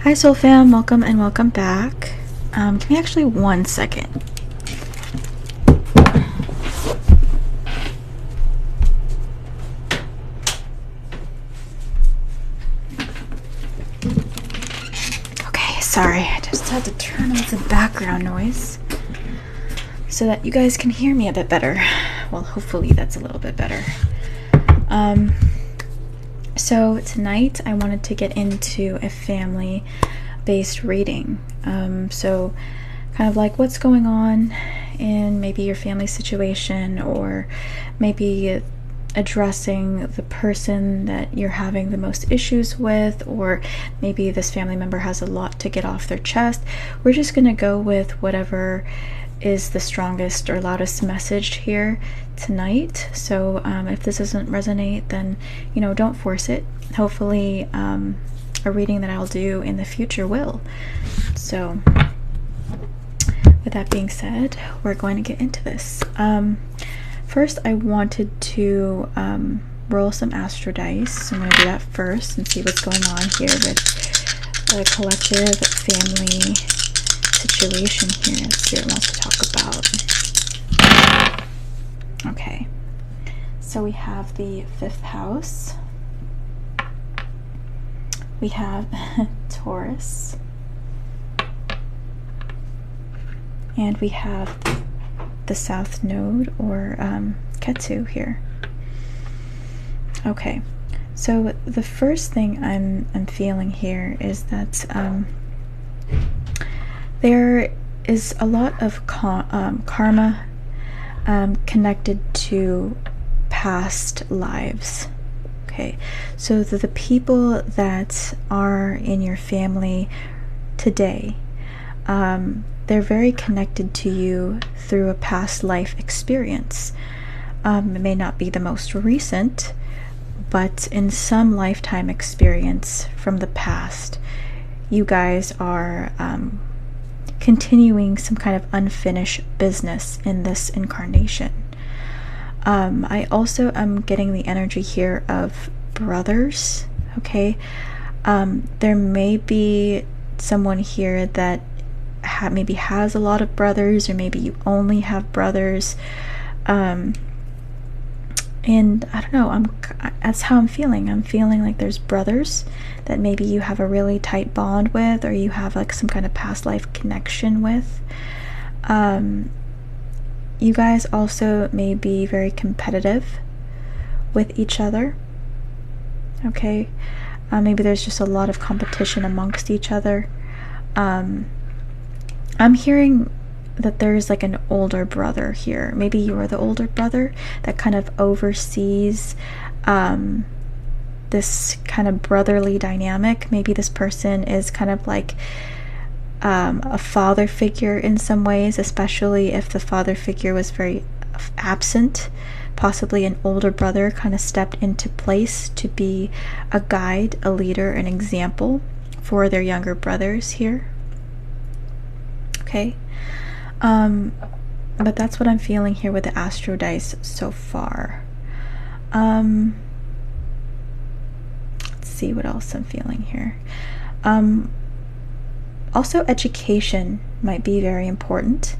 Hi Soul Fam, welcome and welcome back. Give me actually 1 second. Okay, sorry, I just had to turn off the background noise so that you guys can hear me a bit better. Well, hopefully that's a little bit better. So tonight I wanted to get into a family-based reading. So kind of like what's going on in maybe your family situation, or maybe addressing the person that you're having the most issues with, or maybe this family member has a lot to get off their chest. We're just going to go with whatever is the strongest or loudest message here tonight. So if this doesn't resonate, then don't force it. Hopefully a reading that I'll do in the future will. So with that being said, we're going to get into this. First I wanted to roll some astro dice. So I'm going to do that first and see what's going on here with the collective family situation here. Spirit wants to talk about. Okay, so we have the 5th house, we have Taurus, and we have the South Node, or Ketu here. Okay, so the first thing I'm feeling here is that there is a lot of karma connected to past lives. Okay, so the people that are in your family today, they're very connected to you through a past life experience. It may not be the most recent, but in some lifetime experience from the past, you guys are continuing some kind of unfinished business in this incarnation. I also am getting the energy here of brothers. Okay, there may be someone here that maybe has a lot of brothers, or maybe you only have brothers, and I don't know, that's how I'm feeling. I'm feeling like there's brothers that maybe you have a really tight bond with, or you have like some kind of past life connection with. You guys also may be very competitive with each other. Okay, maybe there's just a lot of competition amongst each other. I'm hearing that there's like an older brother here. Maybe you're the older brother that kind of oversees this kind of brotherly dynamic. Maybe this person is kind of like a father figure in some ways, especially if the father figure was very absent. Possibly an older brother kind of stepped into place to be a guide, a leader, an example for their younger brothers here. Okay, but that's what I'm feeling here with the astro dice so far. Let's see what else I'm feeling here. Also, education might be very important.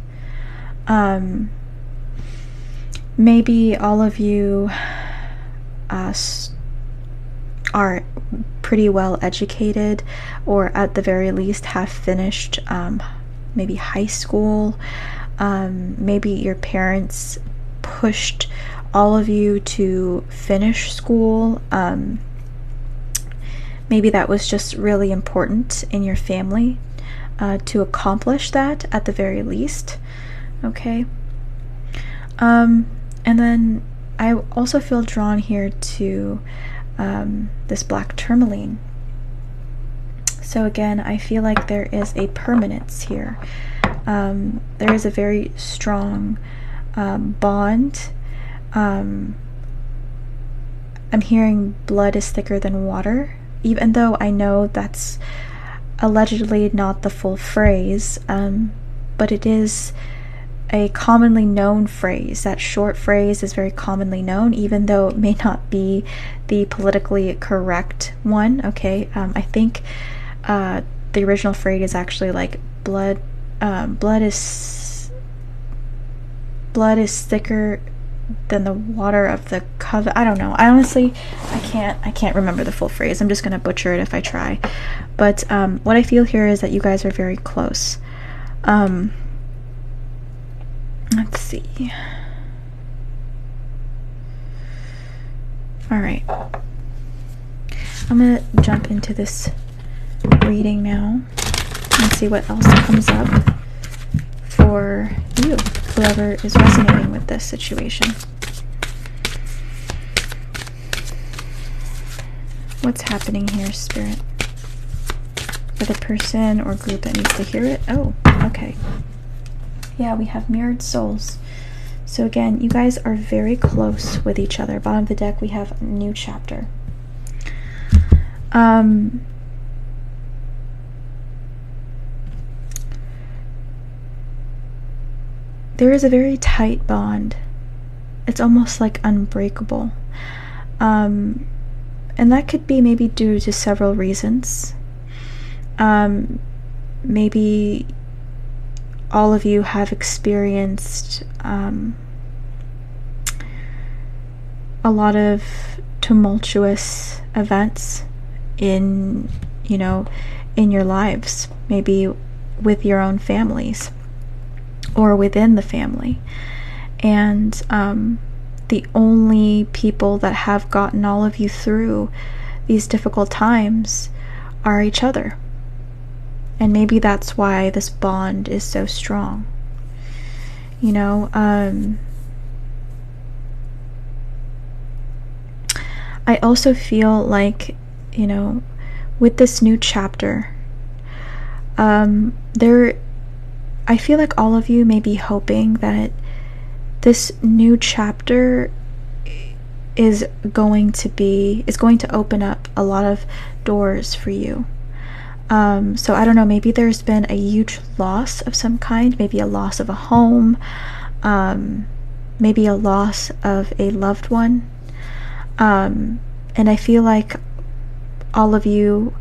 Maybe all of you are pretty well educated, or at the very least have finished maybe high school. Maybe your parents pushed all of you to finish school. Maybe that was just really important in your family to accomplish that at the very least. Okay. And then I also feel drawn here to this black tourmaline. So again, I feel like there is a permanence here. There is a very strong bond. I'm hearing blood is thicker than water, even though I know that's allegedly not the full phrase, but it is a commonly known phrase. That short phrase is very commonly known, even though it may not be the politically correct one. Okay, I think the original phrase is actually like blood is thicker than the water of the covenant. I don't know. I honestly, I can't remember the full phrase. I'm just gonna butcher it if I try. But what I feel here is that you guys are very close. Let's see. All right. I'm gonna jump into this reading now and see what else comes up for you, whoever is resonating with this situation. What's happening here, Spirit? For the person or group that needs to hear it? Oh, okay. Yeah, we have mirrored souls. So again, you guys are very close with each other. Bottom of the deck, we have a new chapter. There is a very tight bond. It's almost like unbreakable. And that could be maybe due to several reasons. Maybe all of you have experienced a lot of tumultuous events in your lives, maybe with your own families or within the family. And the only people that have gotten all of you through these difficult times are each other. And maybe that's why this bond is so strong. I also feel like, with this new chapter, I feel like all of you may be hoping that this new chapter is going to open up a lot of doors for you. So I don't know, maybe there's been a huge loss of some kind, maybe a loss of a home, maybe a loss of a loved one. And I feel like all of you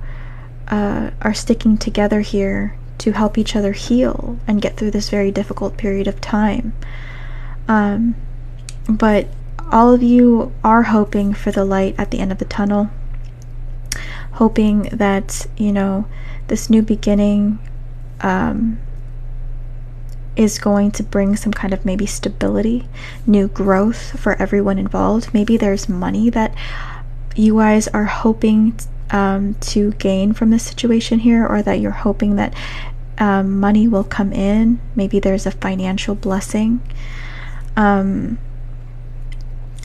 are sticking together here to help each other heal and get through this very difficult period of time. But all of you are hoping for the light at the end of the tunnel, hoping that, this new beginning is going to bring some kind of maybe stability, new growth for everyone involved. Maybe there's money that you guys are hoping to gain from this situation here, or that you're hoping that money will come in. Maybe there's a financial blessing. But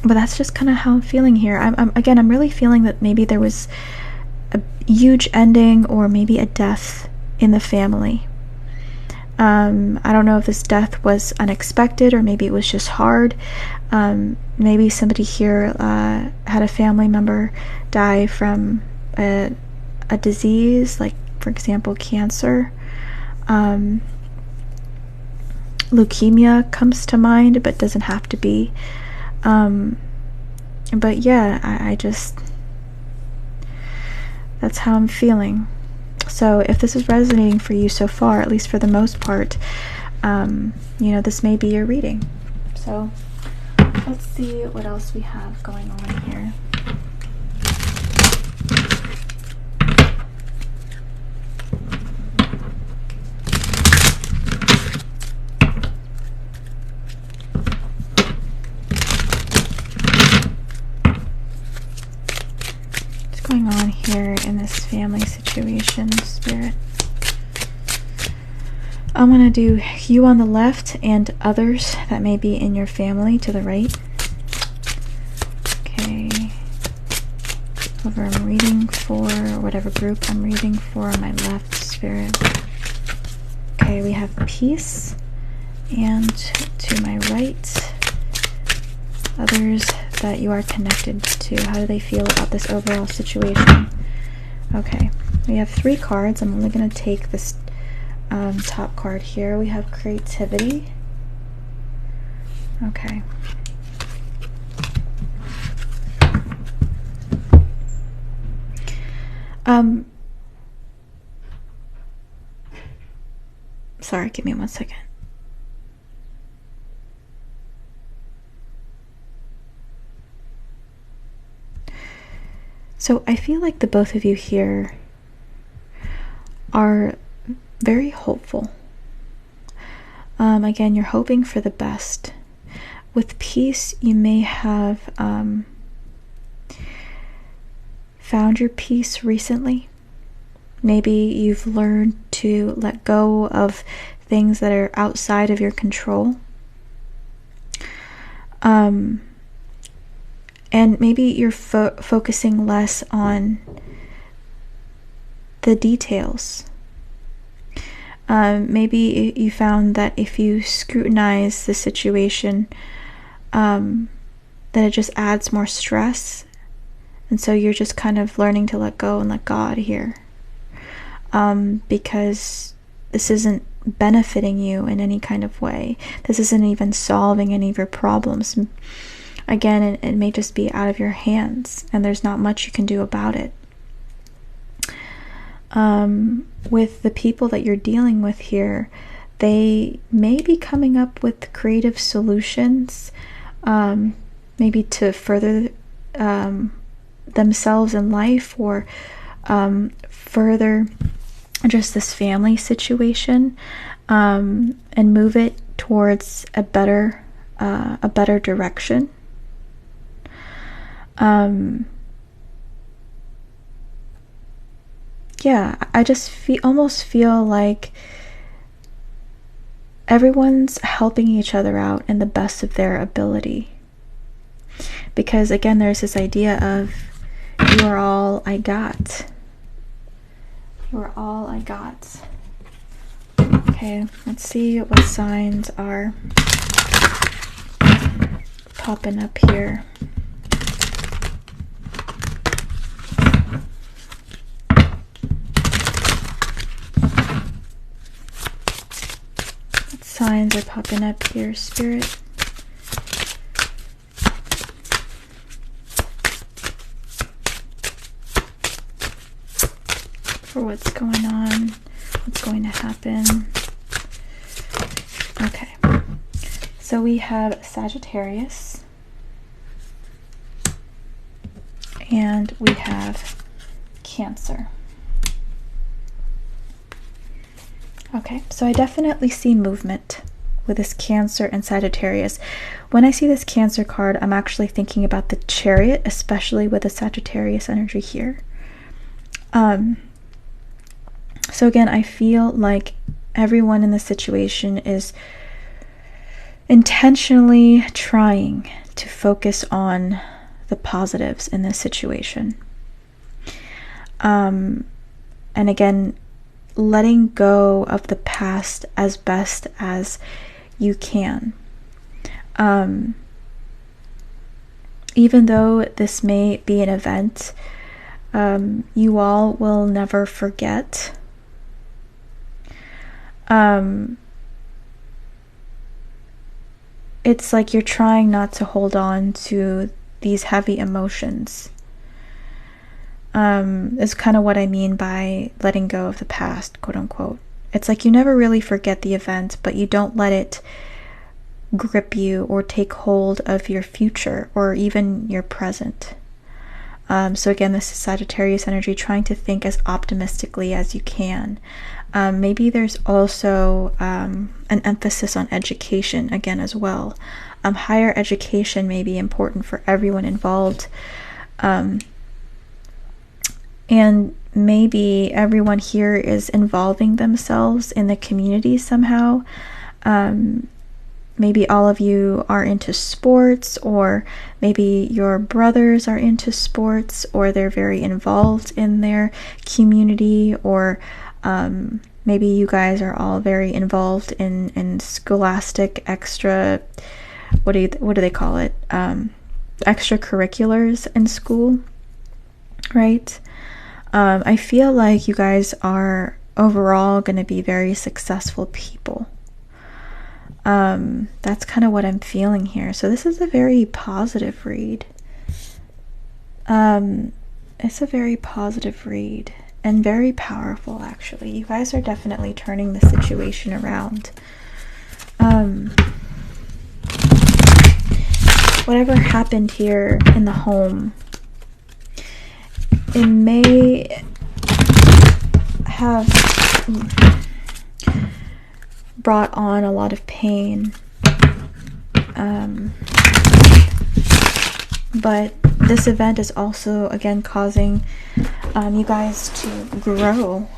that's just kind of how I'm feeling here. I'm really feeling that maybe there was a huge ending or maybe a death in the family. I don't know if this death was unexpected or maybe it was just hard. Maybe somebody here had a family member die from a disease, like, for example, cancer. Leukemia comes to mind, but doesn't have to be. But yeah, I just, that's how I'm feeling. So if this is resonating for you so far, at least for the most part, this may be your reading. So let's see what else we have going on here. Going on here in this family situation, Spirit? I'm going to do you on the left and others that may be in your family to the right. Okay. Whoever I'm reading for, or whatever group I'm reading for on my left, Spirit. Okay, we have peace, and to my right, others that you are connected to. How do they feel about this overall situation? Okay, we have 3 cards. I'm only going to take this top card here. We have creativity. Okay. Sorry, give me 1 second. So I feel like the both of you here are very hopeful. Again, you're hoping for the best. With peace, you may have found your peace recently. Maybe you've learned to let go of things that are outside of your control. And maybe you're focusing less on the details. Maybe you found that if you scrutinize the situation, that it just adds more stress. And so you're just kind of learning to let go and let God here. Because this isn't benefiting you in any kind of way. This isn't even solving any of your problems. Again, it may just be out of your hands, and there's not much you can do about it. With the people that you're dealing with here, they may be coming up with creative solutions, maybe to further themselves in life, or further just this family situation, and move it towards a better direction. Yeah, I just almost feel like everyone's helping each other out in the best of their ability. Because again, there's this idea of, you are all I got. You are all I got. Okay, let's see what signs are popping up here. What signs are popping up here, Spirit? For what's going on, what's going to happen. Okay, so we have Sagittarius, and we have Cancer. Okay, so I definitely see movement with this Cancer and Sagittarius. When I see this Cancer card, I'm actually thinking about the Chariot, especially with the Sagittarius energy here. So again, I feel like everyone in this situation is intentionally trying to focus on the positives in this situation. And again, letting go of the past as best as you can. Even though this may be an event, you all will never forget. It's like you're trying not to hold on to these heavy emotions. Is kind of what I mean by letting go of the past, quote unquote. It's like you never really forget the event, but you don't let it grip you or take hold of your future or even your present. So again, this is Sagittarius energy, trying to think as optimistically as you can. Maybe there's also an emphasis on education again as well. Higher education may be important for everyone involved. And maybe everyone here is involving themselves in the community somehow. Maybe all of you are into sports, or maybe your brothers are into sports, or they're very involved in their community, or maybe you guys are all very involved in scholastic extra, what do they call it? Extracurriculars in school, right? I feel like you guys are overall going to be very successful people. That's kind of what I'm feeling here. So this is a very positive read. It's a very positive read. and very powerful, actually. You guys are definitely turning the situation around. Whatever happened here in the home, it may have brought on a lot of pain, but this event is also, again, causing you guys to grow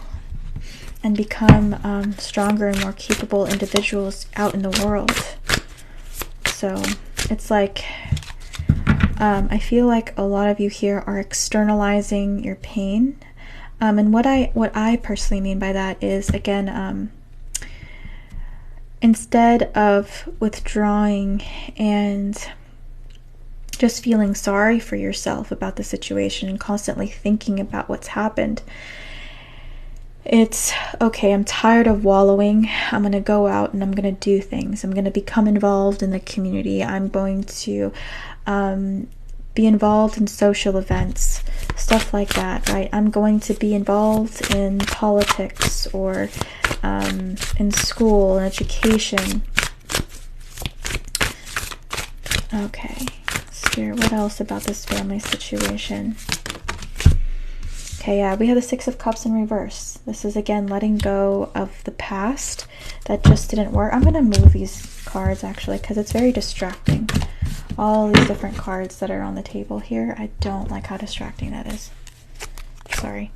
and become stronger and more capable individuals out in the world. So it's like, I feel like a lot of you here are externalizing your pain. And what I personally mean by that is, again, instead of withdrawing and just feeling sorry for yourself about the situation and constantly thinking about what's happened, it's okay, I'm tired of wallowing. I'm going to go out and I'm going to do things. I'm going to become involved in the community. I'm going to be involved in social events, stuff like that, right? I'm going to be involved in politics or in school and education. Okay, Spirit, what else about this family situation? Okay, yeah, we have the Six of Cups in reverse. This is, again, letting go of the past that just didn't work. I'm going to move these cards, actually, because it's very distracting. All these different cards that are on the table here. I don't like how distracting that is. Sorry.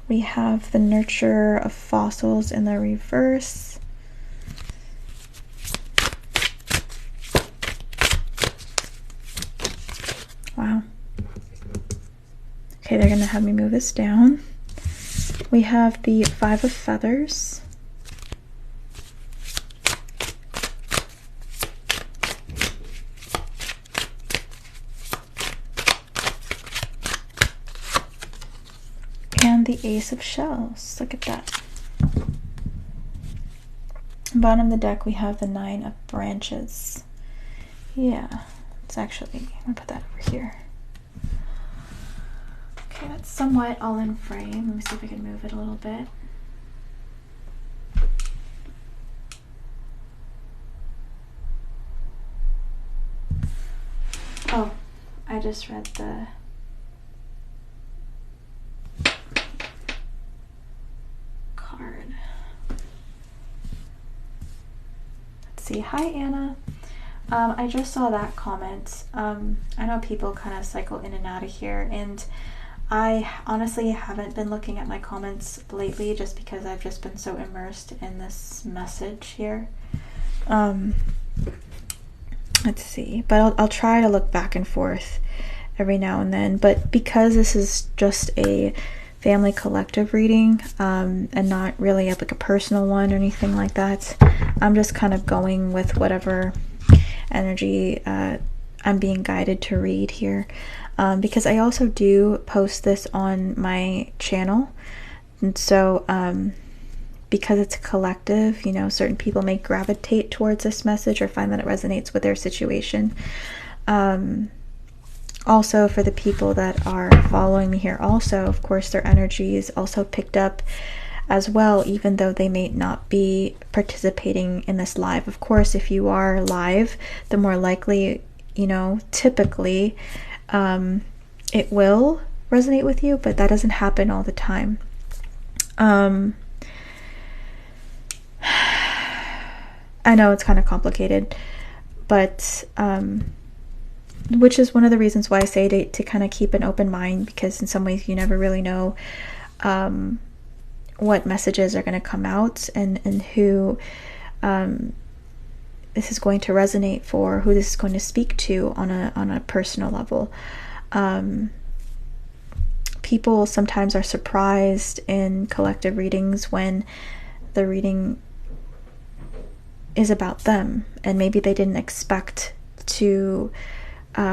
We have the Nurture of Fossils in the reverse. Wow. Okay, they're going to have me move this down. We have the Five of Feathers. And the Ace of Shells. Look at that. Bottom of the deck, we have the Nine of Branches. Yeah, it's actually, I'm going to put that over here. Okay, that's somewhat all in frame. Let me see if I can move it a little bit. Oh, I just read the card. Let's see. Hi, Anna. I just saw that comment. I know people kind of cycle in and out of here, and I honestly haven't been looking at my comments lately just because I've just been so immersed in this message here. Let's see, but I'll try to look back and forth every now and then. But because this is just a family collective reading, and not really like a personal one or anything like that, I'm just kind of going with whatever energy I'm being guided to read here. Because I also do post this on my channel, and so because it's a collective, you know, certain people may gravitate towards this message or find that it resonates with their situation. Also, for the people that are following me here, also, of course, their energy is also picked up as well, even though they may not be participating in this live. Of course, if you are live, the more likely, you know, typically it will resonate with you, but that doesn't happen all the time. I know it's kind of complicated, but which is one of the reasons why I say to kind of keep an open mind, because in some ways you never really know what messages are going to come out, and who this is going to resonate for, who this is going to speak to on a personal level. People sometimes are surprised in collective readings when the reading is about them, and maybe they didn't expect to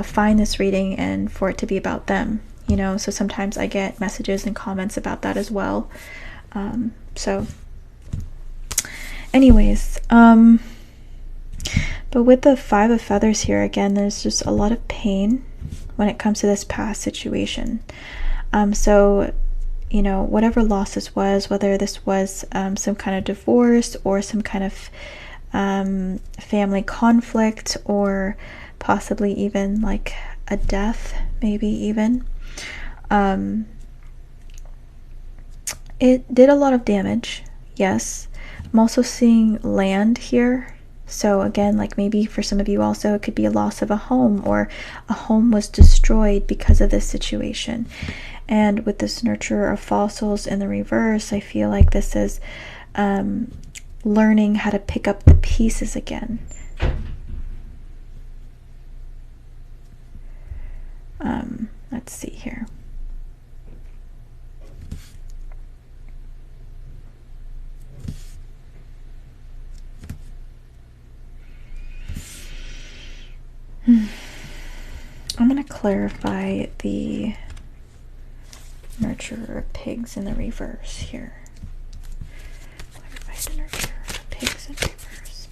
find this reading and for it to be about them, you know. So sometimes I get messages and comments about that as well. So anyways, but But with the Five of Feathers here, again, there's just a lot of pain when it comes to this past situation. So, you know, whatever loss this was, whether this was some kind of divorce or some kind of family conflict, or possibly even like a death, maybe even. It did a lot of damage, yes. I'm also seeing land here. So again, like maybe for some of you also, it could be a loss of a home, or a home was destroyed because of this situation. And with this nurturer of fossils in the reverse, I feel like this is learning how to pick up the pieces again. Let's see here. I'm going to clarify the nurturer of pigs in the reverse here. Clarify the nurturer of pigs in reverse.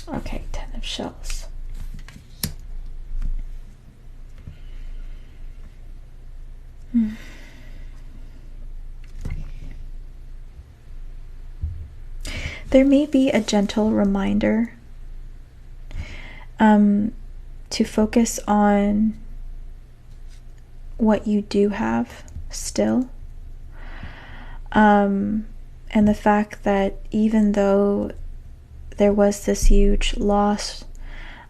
Okay, 10 of shells. There may be a gentle reminder to focus on what you do have still. And the fact that even though there was this huge loss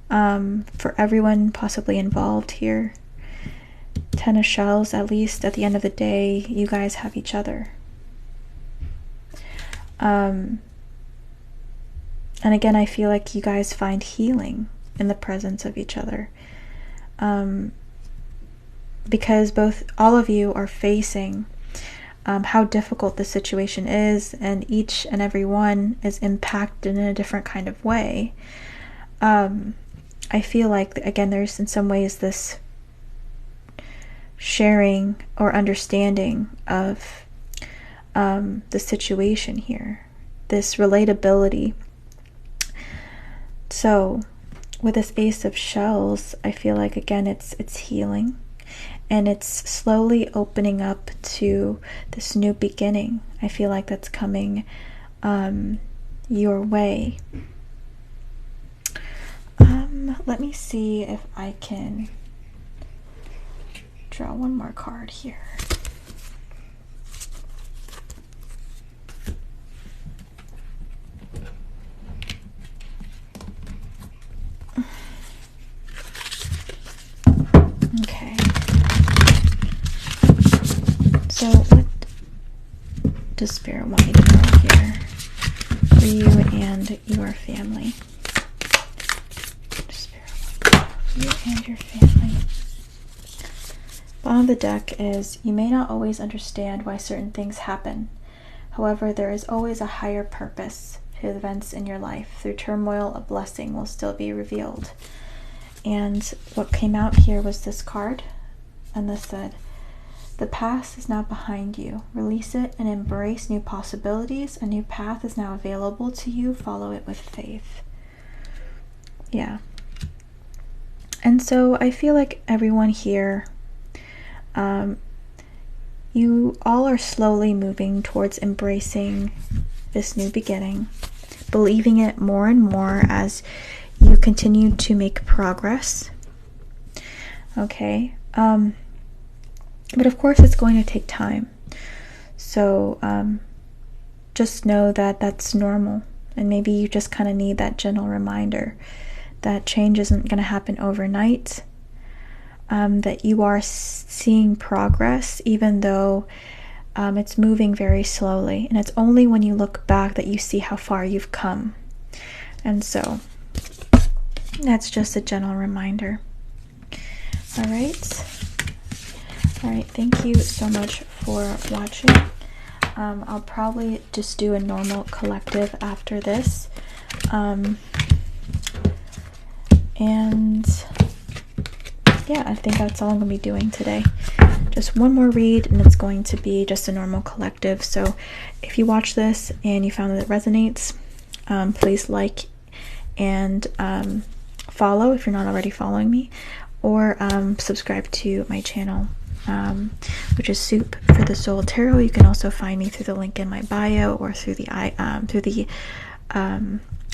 for everyone possibly involved here, 10 of shells, at least at the end of the day, you guys have each other. And again, I feel like you guys find healing in the presence of each other. Because all of you are facing how difficult the situation is, and each and every one is impacted in a different kind of way. I feel like, again, there's in some ways this sharing or understanding of the situation here, this relatability. So with this Ace of Shells, I feel like, again, it's healing, and it's slowly opening up to this new beginning. I feel like that's coming your way. Let me see if I can draw one more card here. Okay. So what does Spirit want me to know here for you and your family? Spirit want me to know for you and your family. Bottom of the deck is, you may not always understand why certain things happen. However, there is always a higher purpose to events in your life. Through turmoil, a blessing will still be revealed. And what came out here was this card, and this said, the past is now behind you. Release it and embrace new possibilities. A new path is now available to you. Follow it with faith. Yeah. And so I feel like everyone here, you all are slowly moving towards embracing this new beginning, believing it more and more as you continue to make progress. Okay. But of course it's going to take time. So just know that that's normal. And maybe you just kind of need that gentle reminder that change isn't going to happen overnight. That you are seeing progress, even though it's moving very slowly. And it's only when you look back that you see how far you've come. And so that's just a gentle reminder. All right. All right. Thank you so much for watching. I'll probably just do a normal collective after this. And yeah, I think that's all I'm going to be doing today. just one more read, and it's going to be just a normal collective. So if you watch this and you found that it resonates, please like and follow if you're not already following me, or subscribe to my channel, which is Soup for the Soul Tarot. You can also find me through the link in my bio, or through the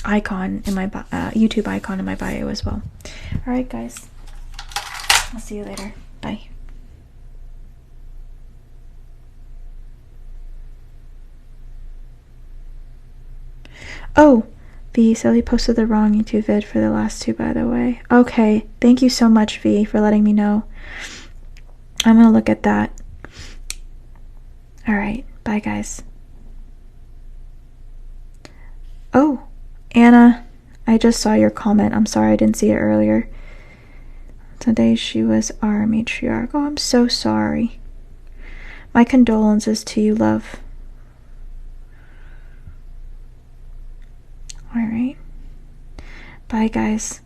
icon in my YouTube icon in my bio as well. All right, guys, I'll see you later. Bye. Oh, V, Sally posted the wrong YouTube vid for the last two, by the way. Okay, thank you so much, V, for letting me know. I'm gonna look at that. All right, bye, guys. Oh, Anna, I just saw your comment. I'm sorry I didn't see it earlier. Today she was our matriarch. Oh, I'm so sorry. My condolences to you, love. All right. Bye, guys.